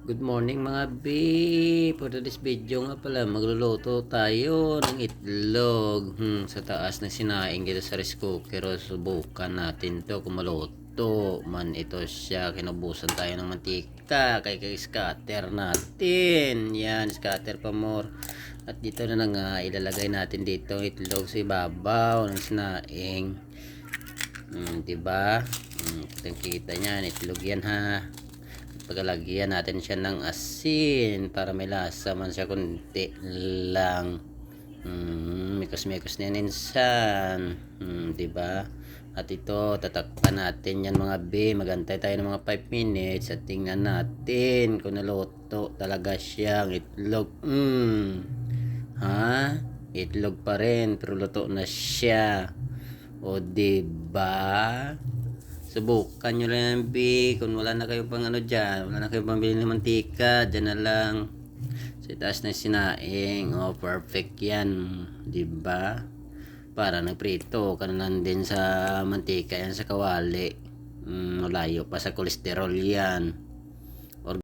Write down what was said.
Good morning mga B. For today's video nga pala, magluluto tayo ng itlog sa taas ng sinaing dito sa rice cooker. Subukan natin to kung maluto man ito siya. Kinubusan tayo ng mantika kay scatter natin. Yan, scatter pa more. At dito na nga ilalagay natin dito itlog sa ibabaw ng sinaing. Diba? Kita niyan, itlog yan ha. Paglalagyan natin siya ng asin para may lasa man siya kunti lang. Mikos-mikos na yan insan. Diba? At ito, tatakpan natin yan mga B. Magantay tayo ng mga 5 minutes at tingnan natin kung naluto talaga siyang itlog. Ha? Itlog pa rin pero luto na siya. O diba? Subukan nyo lang yan, B. Kung wala na kayo pang dyan, wala na kayo pambili ng mantika, dyan na lang sa taas na sinaing. Perfect yan, diba? Para nagprito ka na lang din sa mantika yan sa kawali. Malayo pa sa kolesterol yan.